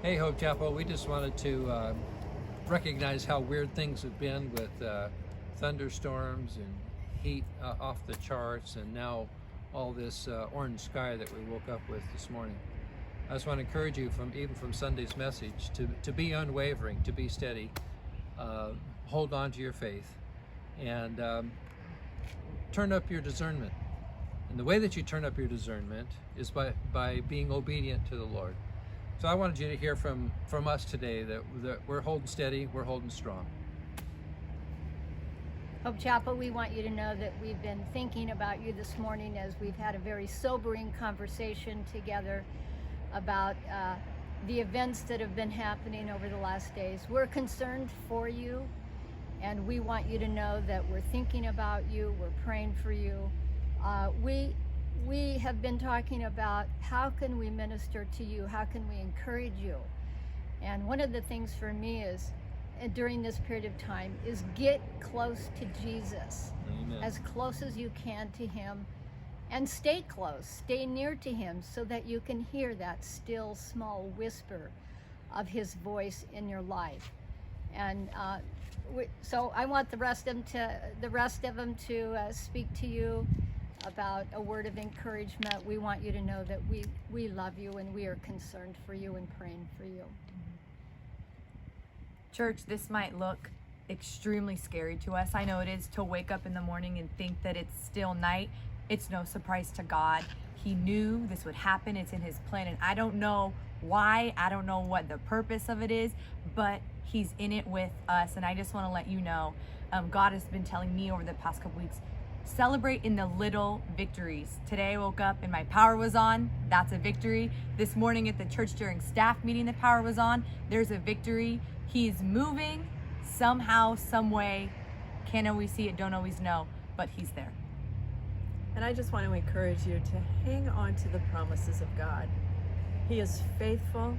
Hey, Hope Chapel, we just wanted to recognize how weird things have been with thunderstorms and heat off the charts, and now all this orange sky that we woke up with this morning. I just want to encourage you, even from Sunday's message, to be unwavering, to be steady, hold on to your faith, and turn up your discernment. And the way that you turn up your discernment is by being obedient to the Lord. So I wanted you to hear from us today that we're holding steady, we're holding strong. Hope Chapel, we want you to know that we've been thinking about you this morning as we've had a very sobering conversation together about the events that have been happening over the last days. We're concerned for you, and we want you to know that we're thinking about you, we're praying for you. We have been talking about how can we minister to you, how can we encourage you. And one of the things for me is, during this period of time, is get close to Jesus. Amen. As close as you can to him, and stay close, stay near to him, so that you can hear that still small whisper of his voice in your life. And so I want the rest of them to speak to you about a word of encouragement. We want you to know that we love you and we are concerned for you and praying for you. Church, this might look extremely scary to us. I know it is to wake up in the morning and think that it's still night. It's no surprise to God. He knew this would happen. It's in his plan, and I don't know why. I don't know what the purpose of it is, but he's in it with us. And I just want to let you know, God has been telling me over the past couple weeks, celebrate in the little victories. Today I woke up and my power was on. That's a victory. This morning at the church during staff meeting, the power was on. There's a victory. He's moving somehow, some way. Can't always see it, don't always know, but he's there. And I just want to encourage you to hang on to the promises of God. He is faithful.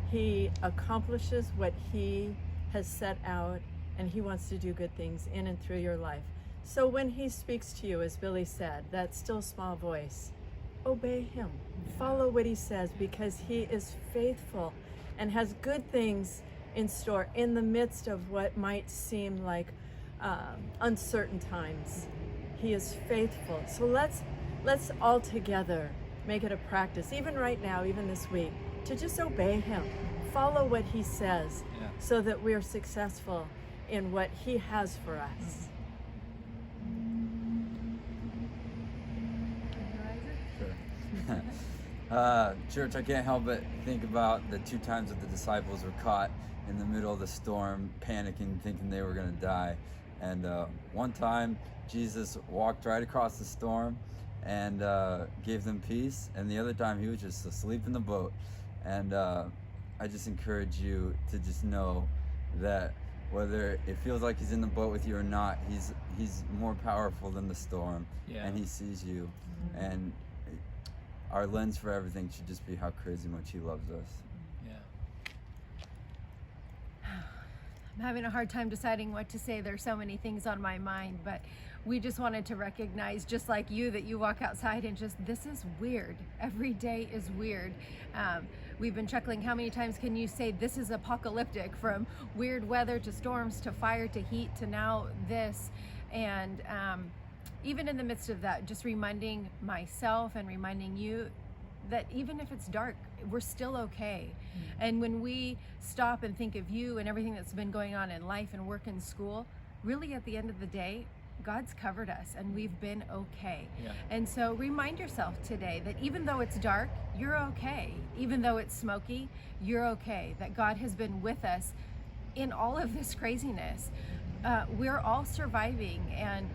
He accomplishes what he has set out, and he wants to do good things in and through your life. So when he speaks to you, as Billy said, that still small voice, obey him. Follow what he says, because he is faithful and has good things in store in the midst of what might seem like uncertain times. He is faithful. So let's all together make it a practice, even right now, even this week, to just obey him. Follow what he says, so that we're successful in what he has for us. Church, I can't help but think about the 2 times that the disciples were caught in the middle of the storm, panicking, thinking they were going to die. And one time, Jesus walked right across the storm and gave them peace. And the other time, he was just asleep in the boat. And I just encourage you to just know that whether it feels like he's in the boat with you or not, he's more powerful than the storm. And he sees you. And our lens for everything should just be how crazy much he loves us. I'm having a hard time deciding what to say. There's so many things on my mind, but we just wanted to recognize, just like you, that you walk outside and just, this is weird. Every day is weird. We've been chuckling, how many times can you say this is apocalyptic, from weird weather to storms to fire to heat to now this. And even in the midst of that, just reminding myself and reminding you that even if it's dark, we're still okay. And when we stop and think of you and everything that's been going on in life and work and school, really at the end of the day, God's covered us and we've been okay. And so remind yourself today that even though it's dark, you're okay. Even though it's smoky, you're okay. That God has been with us in all of this craziness. We're all surviving, and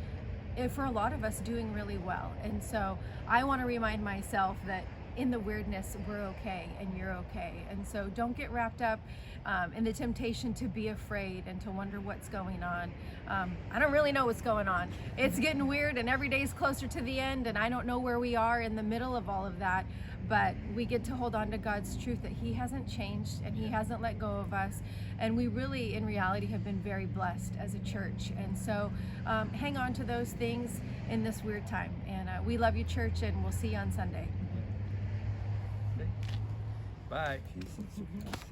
for a lot of us, doing really well. And so I want to remind myself that in the weirdness, we're okay and you're okay. And so don't get wrapped up in the temptation to be afraid and to wonder what's going on. I don't really know what's going on. It's getting weird, and every day is closer to the end, and I don't know where we are in the middle of all of that. But we get to hold on to God's truth, that he hasn't changed and he hasn't let go of us. And we really, in reality, have been very blessed as a church. And so hang on to those things in this weird time. And we love you, church, and we'll see you on Sunday. Bye. Peace and success.